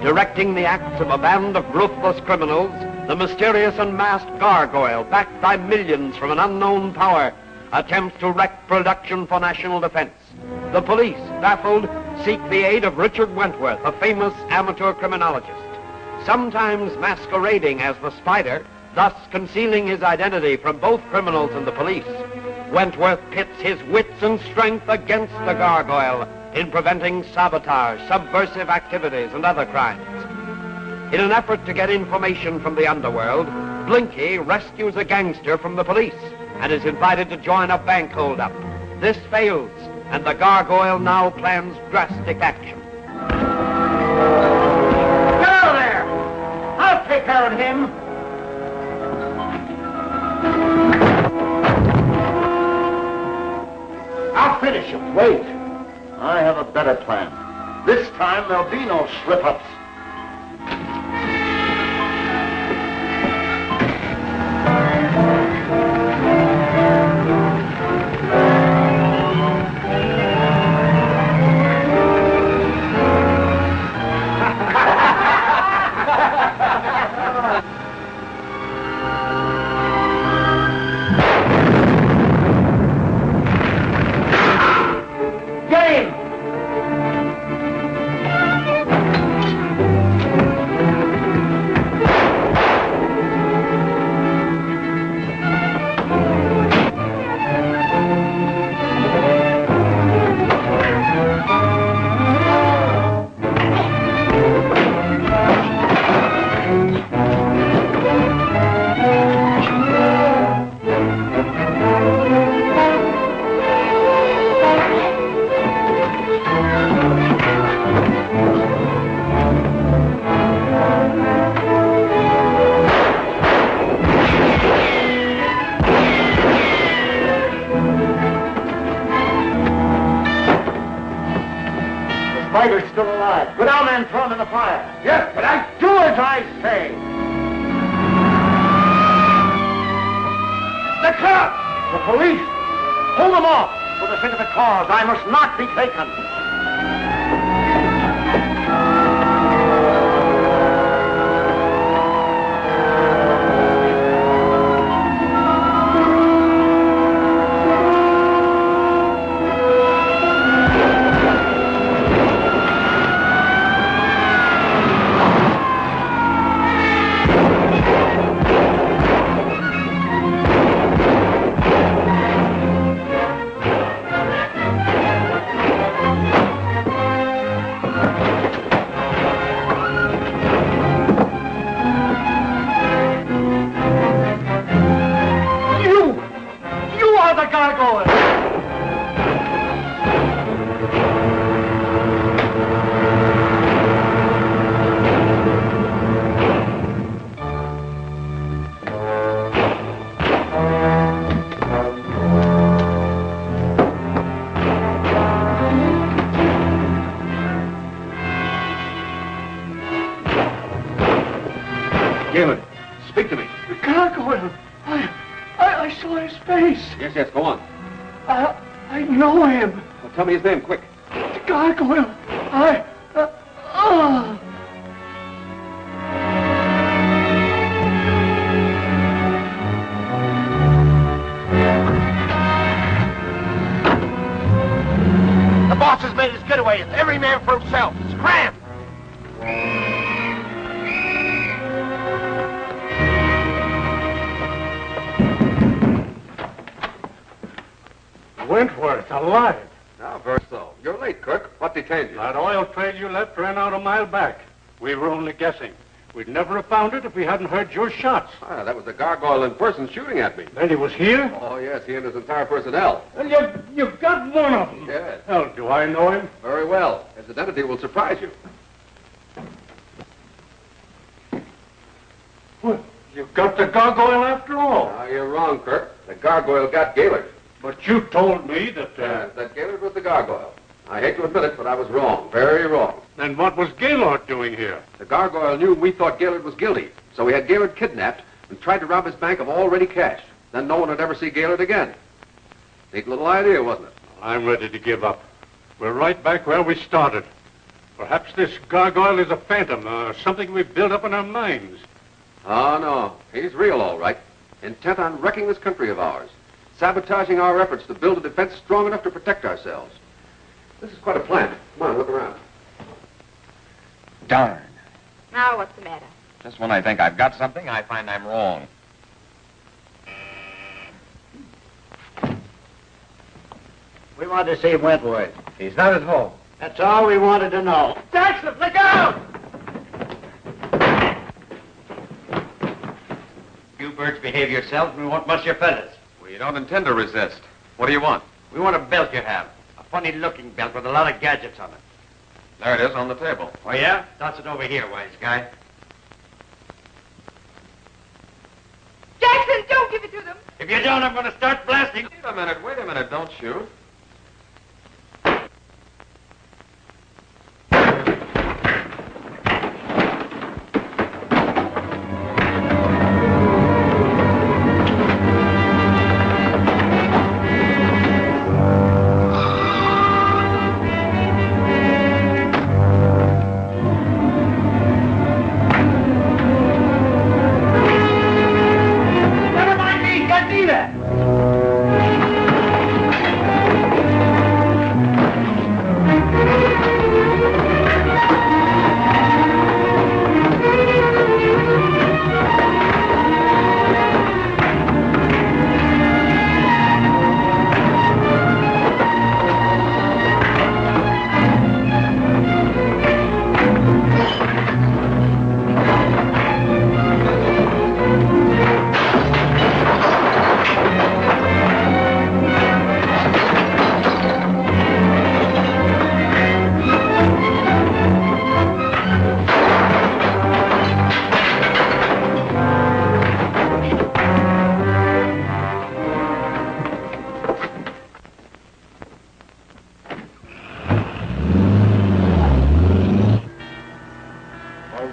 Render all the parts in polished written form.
Directing the acts of a band of ruthless criminals, the mysterious and masked gargoyle, backed by millions from an unknown power, attempts to wreck production for national defense. The police, baffled, seek the aid of Richard Wentworth, a famous amateur criminologist. Sometimes masquerading as the Spider, thus concealing his identity from both criminals and the police, Wentworth pits his wits and strength against the gargoyle in preventing sabotage, subversive activities, and other crimes. In an effort to get information from the underworld, Blinky rescues a gangster from the police and is invited to join a bank holdup. This fails, and the gargoyle now plans drastic action. Get out of there! I'll take care of him! I'll finish him. Wait. I have a better plan. This time there'll be no slip-ups. Spider's still alive. Go down there and throw him in the fire. Yes, but I do as I say. The cops! The police! Hold them off! For the sake of the cause, I must not be taken. Galen, speak to me. The gargoyle. I saw his face. Yes, go on. I know him. Well, tell me his name, quick. The gargoyle. The boss has made his getaway. It's every man for himself. Scram! Wentworth, alive. Now, Oh, very so. You're late, Kirk. What detained you? That oil trail you left ran out a mile back. We were only guessing. We'd never have found it if we hadn't heard your shots. Ah, that was the gargoyle in person shooting at me. Then he was here? Oh, yes, he and his entire personnel. And you got one of them. Yes. Well, do I know him? Very well. His identity will surprise you. Well, you got the gargoyle after all. Ah, you're wrong, Kirk. The gargoyle got Gaylord. But you told me that... that Gaylord was the gargoyle. I hate to admit it, but I was wrong. Very wrong. Then what was Gaylord doing here? The gargoyle knew we thought Gaylord was guilty, so we had Gaylord kidnapped and tried to rob his bank of all ready cash. Then no one would ever see Gaylord again. Neat little idea, wasn't it? I'm ready to give up. We're right back where we started. Perhaps this gargoyle is a phantom, something we've built up in our minds. Oh, no. He's real, all right. Intent on wrecking this country of ours. Sabotaging our efforts to build a defense strong enough to protect ourselves. This is quite a plan. Come on, look around. Darn. Now what's the matter? Just when I think I've got something, I find I'm wrong. We want to see Wentworth. He's not at home. That's all we wanted to know. Jackson, look out! You birds behave yourselves, we won't bust your feathers. We don't intend to resist. What do you want? We want a belt you have. A funny-looking belt with a lot of gadgets on it. There it is on the table. Oh, yeah? Toss it over here, wise guy. Jackson, don't give it to them. If you don't, I'm going to start blasting. Wait a minute, don't shoot.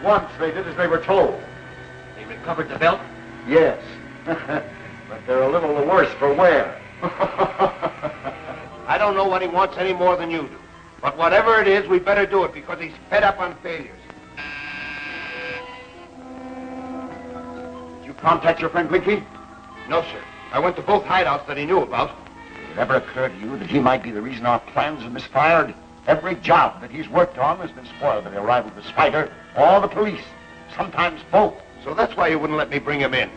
Once they did as they were told. They recovered the belt? Yes. But they're a little the worse for wear. I don't know what he wants any more than you do. But whatever it is, we better do it because he's fed up on failures. Did you contact your friend Winky? No, sir. I went to both hideouts that he knew about. Did it ever occur to you that he might be the reason our plans have misfired? Every job that he's worked on has been spoiled by the arrival of the Spider or the police. Sometimes both. So that's why you wouldn't let me bring him in.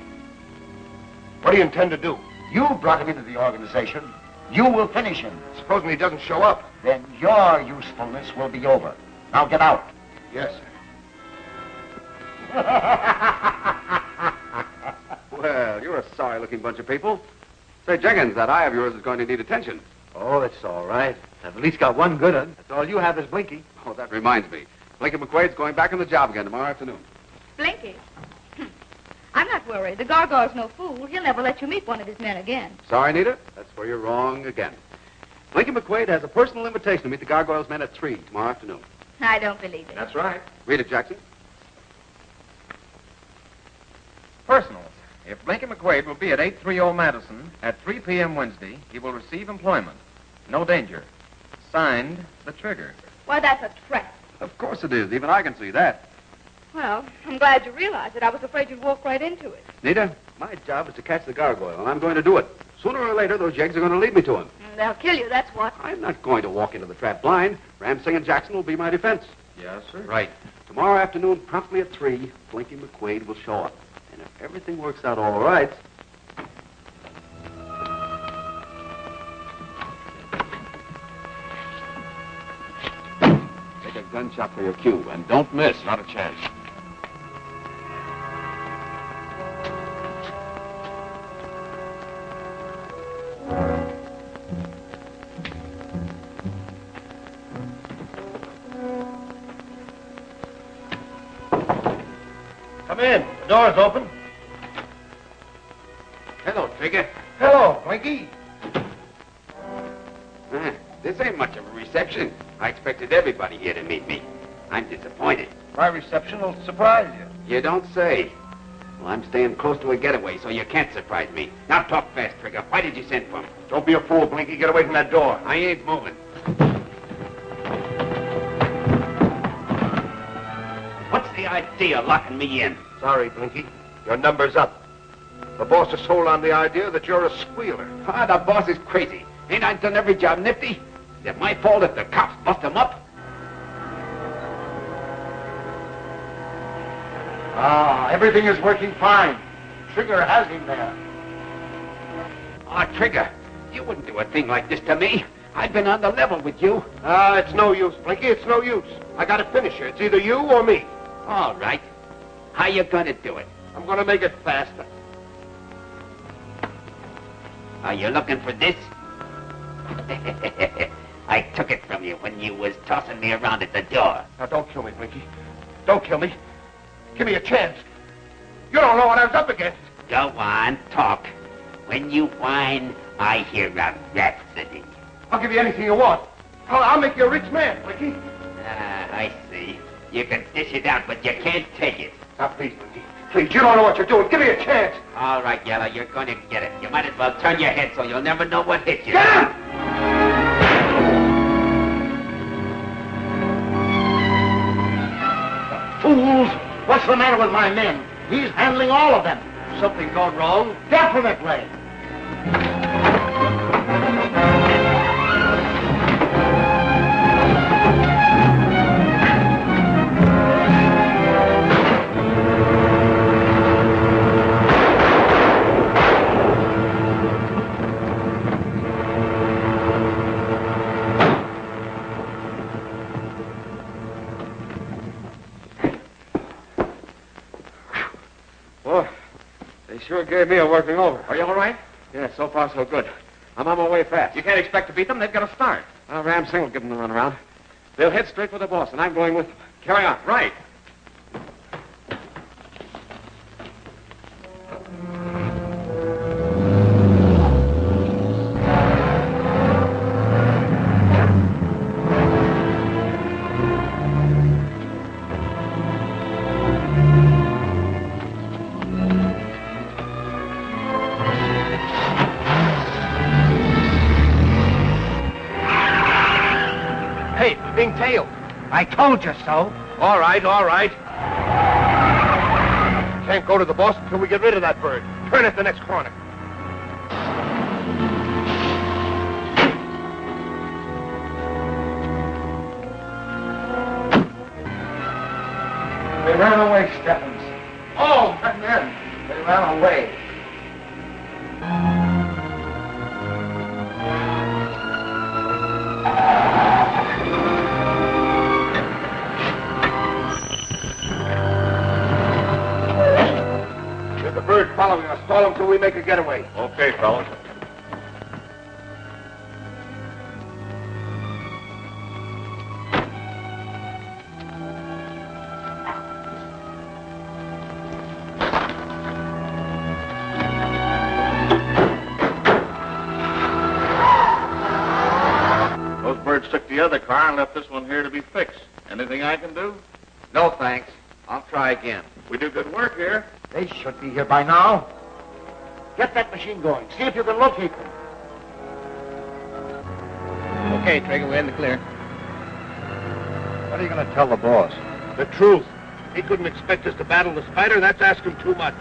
What do you intend to do? You brought him into the organization. You will finish him. Supposing he doesn't show up? Then your usefulness will be over. Now get out. Yes, sir. Well, you're a sorry-looking bunch of people. Say, Jenkins, that eye of yours is going to need attention. Oh, it's all right. I've at least got one good one. That's all you have is Blinky. Oh, that reminds me. Blinky McQuaid's going back on the job again tomorrow afternoon. Blinky. I'm not worried. The gargoyle's no fool. He'll never let you meet one of his men again. Sorry, Nita. That's where you're wrong again. Blinky McQuaid has a personal invitation to meet the gargoyle's men at 3 tomorrow afternoon. I don't believe it. That's right. Read it, Jackson. Personal. If Blinky McQuaid will be at 830 Madison at 3 p.m. Wednesday, he will receive employment. No danger. Signed, The Trigger. Why, that's a trap. Of course it is. Even I can see that. Well, I'm glad you realized it. I was afraid you'd walk right into it. Nita, my job is to catch the gargoyle, and I'm going to do it. Sooner or later, those yeggs are going to lead me to him. They'll kill you, that's what. I'm not going to walk into the trap blind. Ram Singh and Jackson will be my defense. Yes, sir. Right. Tomorrow afternoon, promptly at 3, Blinky McQuaid will show up. And if everything works out all right... gunshot for your cue, and don't miss. Not a chance. Come in. The door's open. Hello, Trigger. Hello, Blinky. This ain't much of a reception. I expected everybody here to meet me. I'm disappointed. My reception will surprise you. You don't say. Well, I'm staying close to a getaway, so you can't surprise me. Now talk fast, Trigger. Why did you send for me? Don't be a fool, Blinky. Get away from that door. I ain't moving. What's the idea of locking me in? Sorry, Blinky. Your number's up. The boss has sold on the idea that you're a squealer. Ah, the boss is crazy. Ain't I done every job nifty? Is it my fault if the cops bust him up? Everything is working fine. Trigger has him there. Ah, Trigger, you wouldn't do a thing like this to me. I've been on the level with you. It's no use, Blinky. It's no use. I got to finish her. It's either you or me. All right. How you gonna do it? I'm going to make it faster. Are you looking for this? I took it from you when you was tossing me around at the door. Now, don't kill me, Blinky. Don't kill me. Give me a chance. You don't know what I was up against. Go on, talk. When you whine, I hear a rhapsody. I'll give you anything you want. I'll make you a rich man, Blinky. I see. You can dish it out, but you can't take it. Now, please, Blinky. Please, you don't know what you're doing. Give me a chance. All right, Yellow, you're going to get it. You might as well turn your head so you'll never know what hit you. Get him! Fools! What's the matter with my men? He's handling all of them. Something gone wrong? Definitely. Sure gave me a working over. Are you all right? Yeah, so far so good. I'm on my way fast. You can't expect to beat them. They've got to start. Well, Ram Singh will give them the runaround. They'll head straight for the boss, and I'm going with them. Carry on. Right. I told you so. All right, all right. Can't go to the boss until we get rid of that bird. Turn it the next corner. They ran away, Stephens. All 10 men. They ran away. Bird following us. Stall him till we make a getaway. Okay, fellas. Those birds took the other car and left this one here to be fixed. Anything I can do? No, thanks. I'll try again. We do good work here. They should be here by now. Get that machine going. See if you can locate them. Okay, Trigger, we're in the clear. What are you going to tell the boss? The truth. He couldn't expect us to battle the spider. That's asking too much.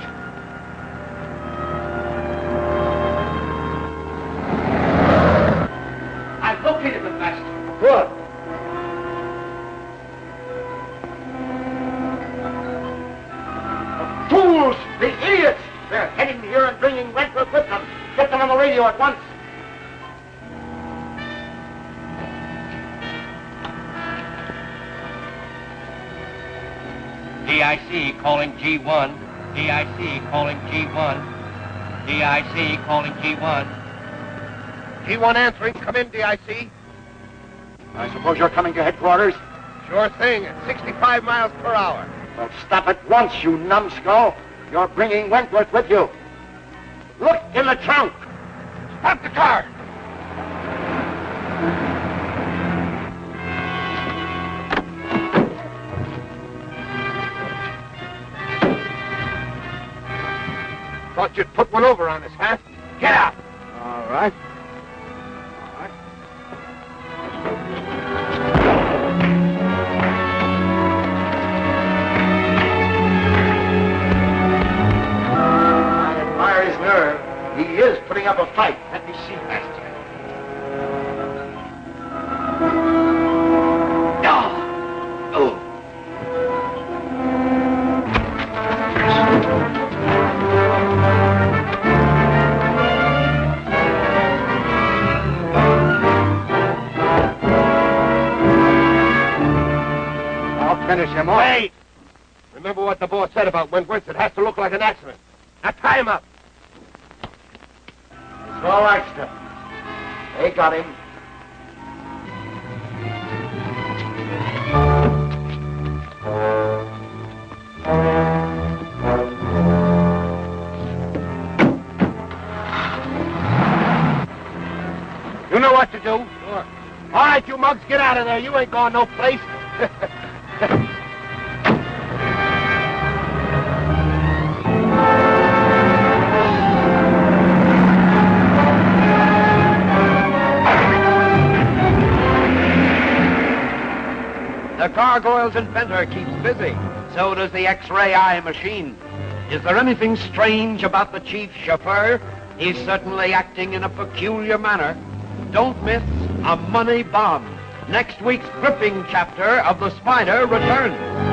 I've located the master. Good. Fools! The idiots! They're heading here and bringing Wentworth with them. Get them on the radio at once. DIC calling G1. DIC calling G1. DIC calling G1. G1 answering. Come in, DIC. I suppose you're coming to headquarters? Sure thing. At 65 miles per hour. Well, stop at once, you numbskull. You're bringing Wentworth with you. Look in the trunk. Stop the car. Thought you'd put one over on us, huh? Get out. All right. I admire his nerve. He is putting up a fight. Let me see, Master. Finish him off. Wait! Remember what the boss said about Wentworth? It has to look like an accident. Now tie him up. It's all right, Step. They got him. You know what to do? Sure. All right, you mugs, get out of there. You ain't going no place. The gargoyle's inventor keeps busy. So does the X-ray eye machine. Is there anything strange about the chief chauffeur? He's certainly acting in a peculiar manner. Don't miss A Money Bomb. Next week's gripping chapter of The Spider returns.